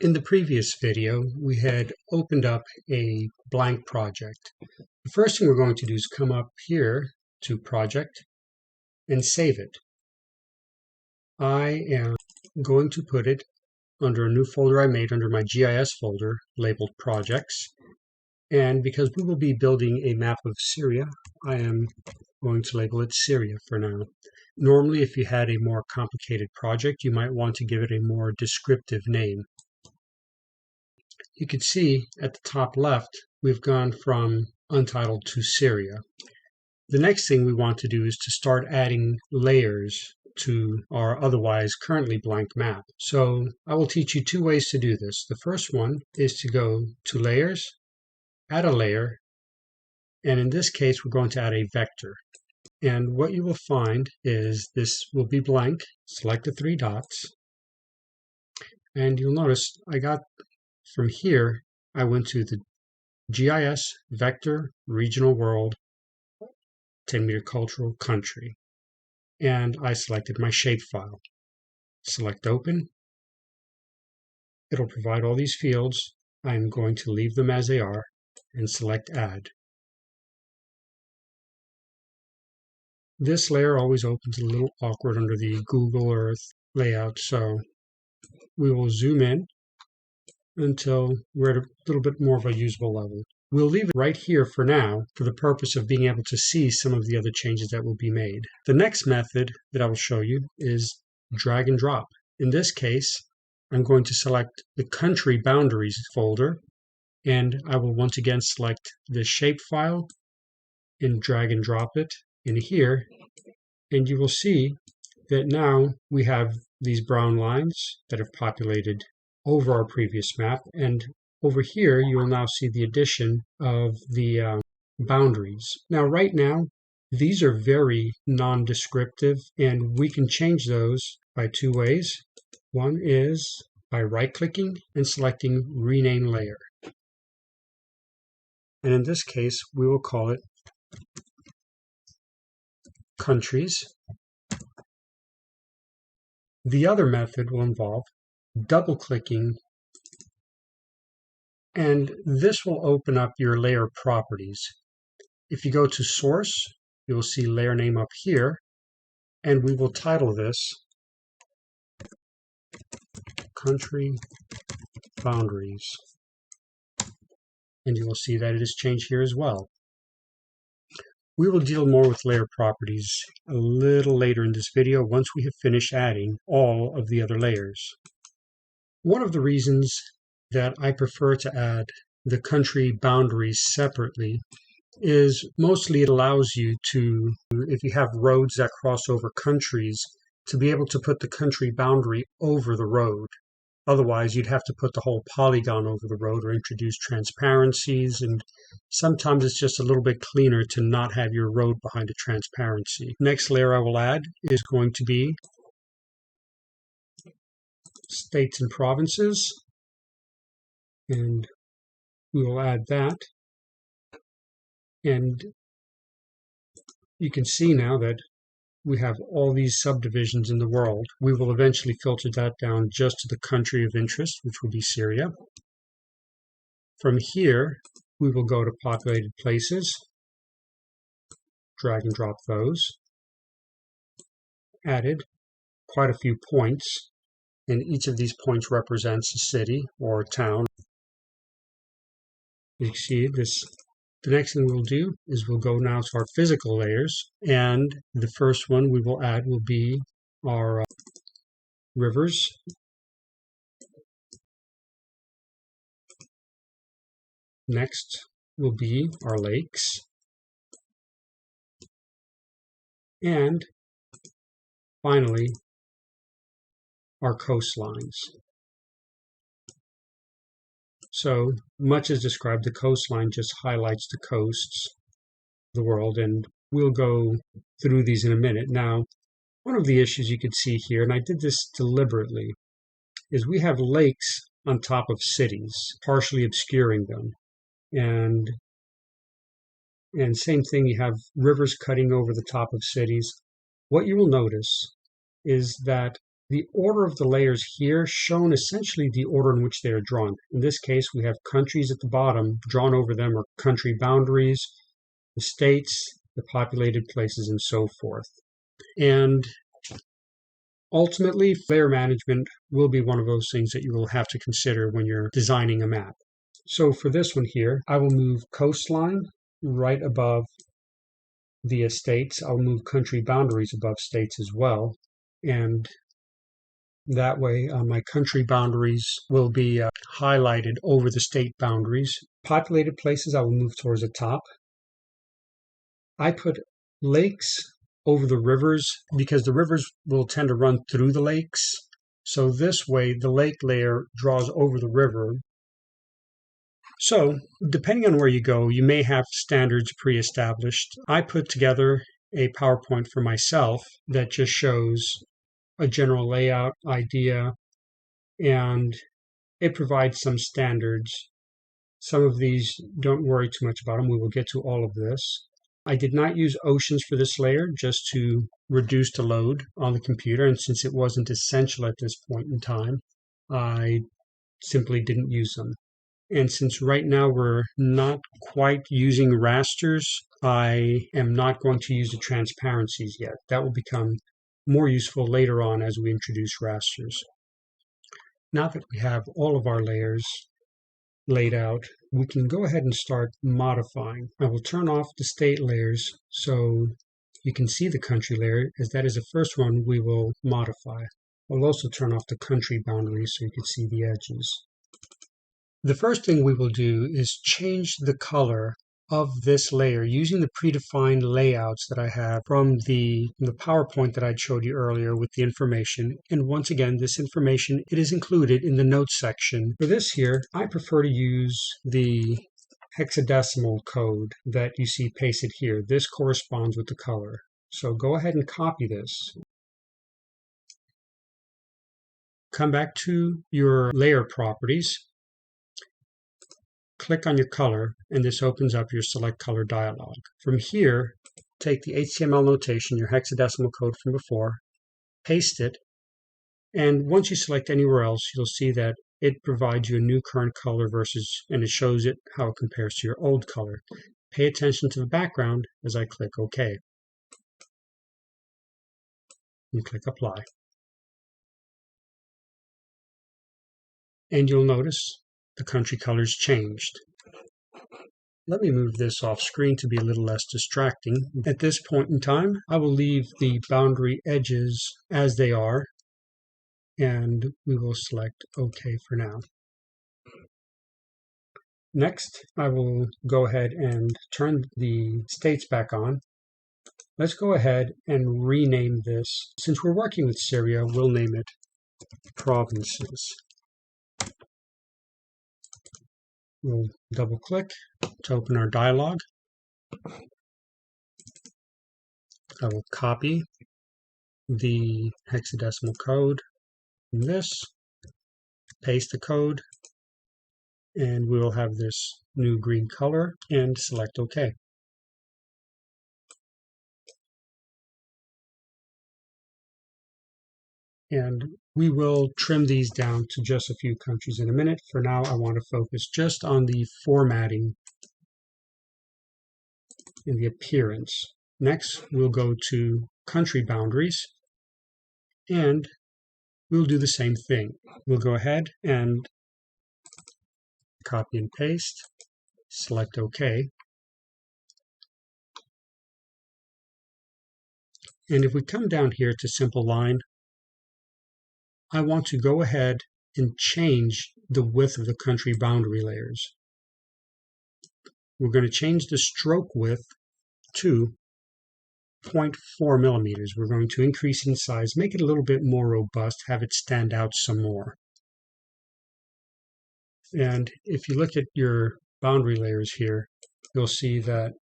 In the previous video, we had opened up a blank project. The first thing we're going to do is come up here to Project and save it. I am going to put it under a new folder I made under my GIS folder labeled Projects. And because we will be building a map of Syria, I am going to label it Syria for now. Normally, if you had a more complicated project, you might want to give it a more descriptive name. You can see at the top left, we've gone from Untitled to Syria. The next thing we want to do is to start adding layers to our otherwise currently blank map. So I will teach you two ways to do this. The first one is to go to Layers, add a layer, and in this case, we're going to add a vector. And what you will find is this will be blank. Select the three dots. And you'll notice I got from here, I went to the GIS Vector Regional World 10-meter cultural country. And I selected my shapefile. Select Open. It'll provide all these fields. I'm going to leave them as they are and select Add. This layer always opens a little awkward under the Google Earth layout, so we will zoom in until we're at a little bit more of a usable level. We'll leave it right here for now for the purpose of being able to see some of the other changes that will be made. The next method that I will show you is drag and drop. In this case, I'm going to select the country boundaries folder, and I will once again select the shapefile and drag and drop it in here, and you will see that now we have these brown lines that have populated over our previous map, and over here you will now see the addition of the boundaries. Now right now these are very non-descriptive, and we can change those by two ways. One is by right-clicking and selecting Rename Layer, and in this case we will call it Countries. The other method will involve double-clicking, and this will open up your layer properties. If you go to Source, you will see layer name up here, and we will title this Country Boundaries, and you will see that it is changed here as well. We will deal more with layer properties a little later in this video once we have finished adding all of the other layers. One of the reasons that I prefer to add the country boundaries separately is mostly it allows you to, if you have roads that cross over countries, to be able to put the country boundary over the road. Otherwise, you'd have to put the whole polygon over the road or introduce transparencies, and sometimes it's just a little bit cleaner to not have your road behind a transparency. Next layer I will add is going to be States and Provinces, and we will add that. And you can see now that we have all these subdivisions in the world. We will eventually filter that down just to the country of interest, which will be Syria. From here, we will go to populated places, drag and drop those, added quite a few points, and each of these points represents a city or a town. You can see this. The next thing we'll do is we'll go now to our physical layers, and the first one we will add will be our rivers. Next will be our lakes, and finally our coastlines. So much as described, the coastline just highlights the coasts of the world, and we'll go through these in a minute. Now, one of the issues you can see here, and I did this deliberately, is we have lakes on top of cities, partially obscuring them. And same thing, you have rivers cutting over the top of cities. What you will notice is that The order of the layers here shown essentially the order in which they are drawn. In this case, we have countries at the bottom. Drawn over them are country boundaries, the states, the populated places, and so forth. And ultimately, layer management will be one of those things that you will have to consider when you're designing a map. So for this one here, I will move coastline right above the estates. I'll move country boundaries above states as well. And that way, my country boundaries will be highlighted over the state boundaries. Populated places, I will move towards the top. I put lakes over the rivers because the rivers will tend to run through the lakes. So this way, the lake layer draws over the river. So depending on where you go, you may have standards pre-established. I put together a PowerPoint for myself that just shows a general layout idea, and it provides some standards. Some of these, don't worry too much about them. We will get to all of this. I did not use oceans for this layer just to reduce the load on the computer, and since it wasn't essential at this point in time, I simply didn't use them. And since right now we're not quite using rasters, I am not going to use the transparencies yet. That will become more useful later on as we introduce rasters. Now that we have all of our layers laid out, we can go ahead and start modifying. I will turn off the state layers so you can see the country layer, as that is the first one we will modify. I'll also turn off the country boundaries so you can see the edges. The first thing we will do is change the color of this layer using the predefined layouts that I have from the PowerPoint that I showed you earlier with the information. And once again, this information, it is included in the notes section. For this here, I prefer to use the hexadecimal code that you see pasted here. This corresponds with the color. So go ahead and copy this. Come back to your layer properties. Click on your color, and this opens up your Select Color dialog. From here, take the HTML notation, your hexadecimal code from before, paste it, and once you select anywhere else, you'll see that it provides you a new current color and it shows it how it compares to your old color. Pay attention to the background as I click OK. And click Apply. And you'll notice the country colors changed. Let me move this off screen to be a little less distracting. At this point in time, I will leave the boundary edges as they are, and we will select OK for now. Next, I will go ahead and turn the states back on. Let's go ahead and rename this. Since we're working with Syria, we'll name it Provinces. We'll double click to open our dialog. I will copy the hexadecimal code from this, paste the code, and we will have this new green color and select OK. And we will trim these down to just a few countries in a minute. For now, I want to focus just on the formatting and the appearance. Next, we'll go to country boundaries, and we'll do the same thing. We'll go ahead and copy and paste, select OK. And if we come down here to simple line, I want to go ahead and change the width of the country boundary layers. We're going to change the stroke width to 0.4 millimeters. We're going to increase in size, make it a little bit more robust, have it stand out some more. And if you look at your boundary layers here, you'll see that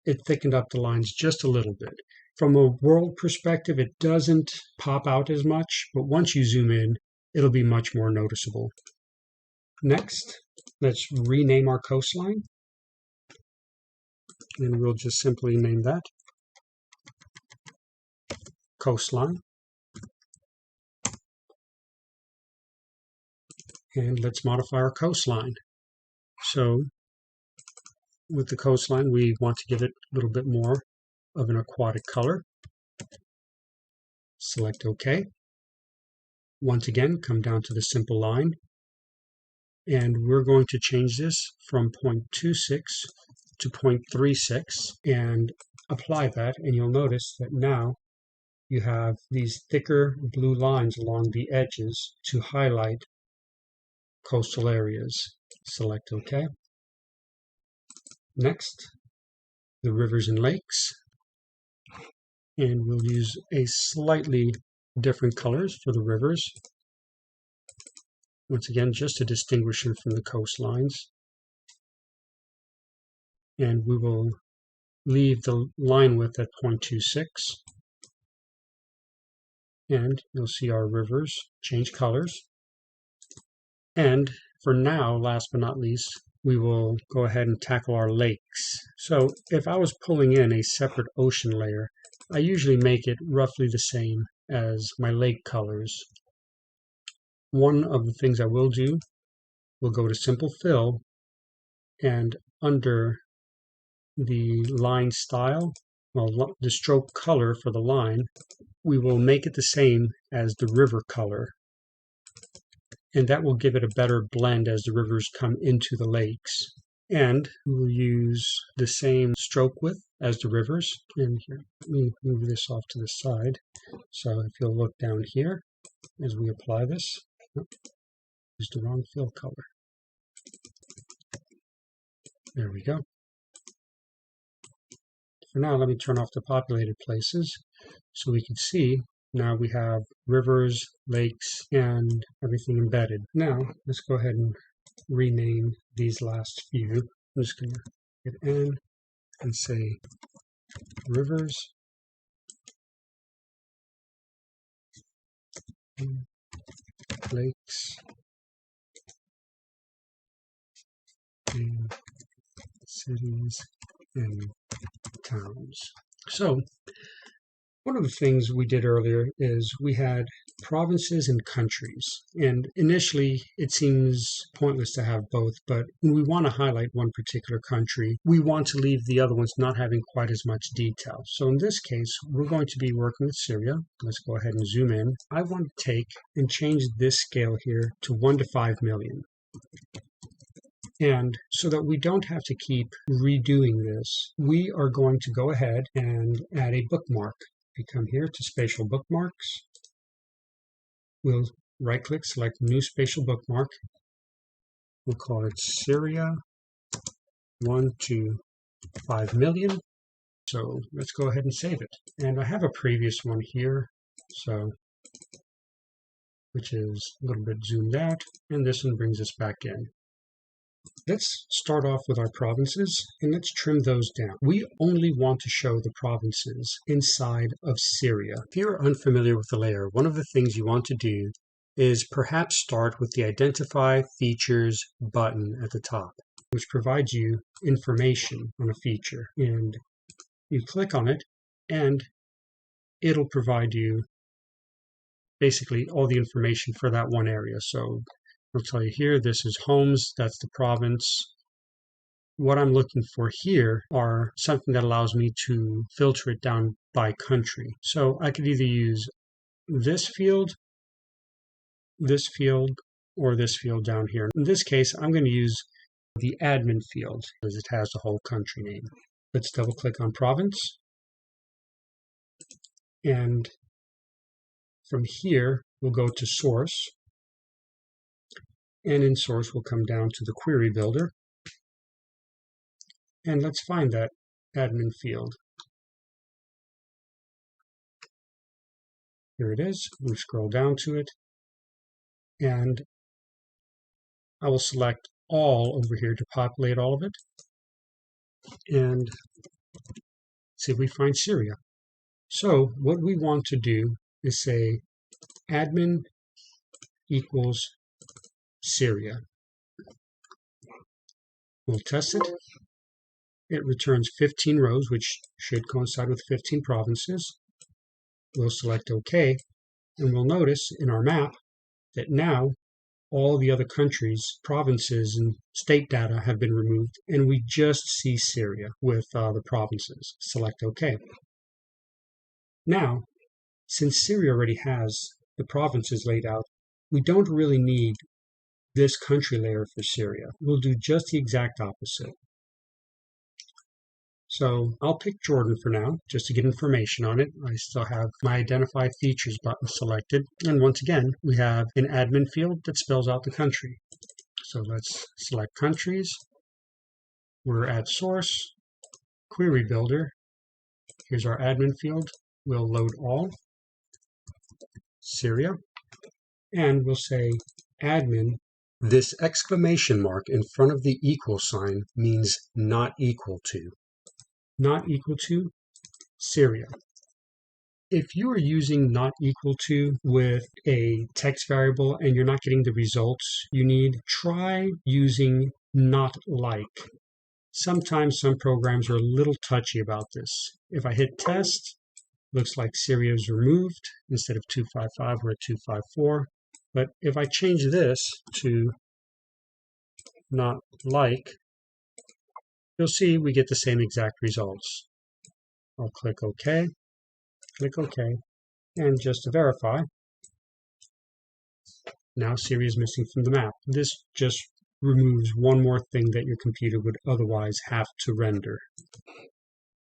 it thickened up the lines just a little bit. From a world perspective, it doesn't pop out as much, but once you zoom in, it'll be much more noticeable. Next, let's rename our coastline. And we'll just simply name that Coastline. And let's modify our coastline. So with the coastline, we want to give it a little bit more of an aquatic color. Select OK. Once again, come down to the simple line. And we're going to change this from 0.26 to 0.36 and apply that. And you'll notice that now you have these thicker blue lines along the edges to highlight coastal areas. Select OK. Next, the rivers and lakes. And we'll use a slightly different colors for the rivers. Once again, just to distinguish them from the coastlines. And we will leave the line width at 0.26. And you'll see our rivers change colors. And for now, last but not least, we will go ahead and tackle our lakes. So if I was pulling in a separate ocean layer, I usually make it roughly the same as my lake colors. One of the things I will do, we'll go to Simple Fill, and under the line style, well, the stroke color for the line, we will make it the same as the river color. And that will give it a better blend as the rivers come into the lakes. And we'll use the same stroke width as the rivers. And here, let me move this off to the side. So if you'll look down here as we apply this, use the wrong fill color. There we go. For now, let me turn off the populated places so we can see. Now we have rivers, lakes, and everything embedded. Now, let's go ahead and rename these last few. I'm just going to hit N and say rivers, lakes, and cities and towns. So, one of the things we did earlier is we had provinces and countries. And initially, it seems pointless to have both, but when we want to highlight one particular country, we want to leave the other ones not having quite as much detail. So in this case, we're going to be working with Syria. Let's go ahead and zoom in. I want to take and change this scale here to 1 to 5 million. And so that we don't have to keep redoing this, we are going to go ahead and add a bookmark. We come here to Spatial Bookmarks. We'll right-click, select New Spatial Bookmark. We'll call it Syria 1 to 5 million. So let's go ahead and save it. And I have a previous one here, which is a little bit zoomed out, and this one brings us back in. Let's start off with our provinces, and let's trim those down. We only want to show the provinces inside of Syria. If you're unfamiliar with the layer, one of the things you want to do is perhaps start with the Identify Features button at the top, which provides you information on a feature. And you click on it, and it'll provide you basically all the information for that one area. So I'll tell you here, this is homes, that's the province. What I'm looking for here are something that allows me to filter it down by country. So I could either use this field, or this field down here. In this case, I'm going to use the admin field because it has the whole country name. Let's double click on province. And from here, we'll go to source. And in source, we'll come down to the query builder. And let's find that admin field. Here it is. We scroll down to it. And I will select all over here to populate all of it. And see if we find Syria. So what we want to do is say admin equals Syria. We'll test it. It returns 15 rows, which should coincide with 15 provinces. We'll select OK, and we'll notice in our map that now all the other countries, provinces, and state data have been removed, and we just see Syria with the provinces. Select OK. Now, since Syria already has the provinces laid out, we don't really need this country layer for Syria. We'll do just the exact opposite. So I'll pick Jordan for now, just to get information on it. I still have my Identify Features button selected. And once again, we have an admin field that spells out the country. So let's select countries. We're at source, query builder. Here's our admin field. We'll load all, Syria, and we'll say admin. This exclamation mark in front of the equal sign means not equal to. Not equal to Syria. If you are using not equal to with a text variable and you're not getting the results you need, try using not like. Sometimes some programs are a little touchy about this. If I hit test, looks like Syria is removed. Instead of 255, we're at 254. But if I change this to not like, you'll see we get the same exact results. I'll click OK, and just to verify, now Syria is missing from the map. This just removes one more thing that your computer would otherwise have to render.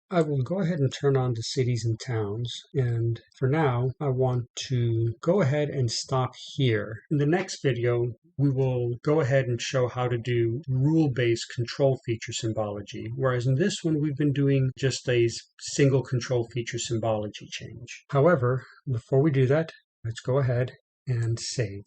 I will go ahead and turn on to cities and towns, and for now I want to go ahead and stop here. In the next video we will go ahead and show how to do rule-based control feature symbology, whereas in this one we've been doing just a single control feature symbology change. However, before we do that, let's go ahead and save.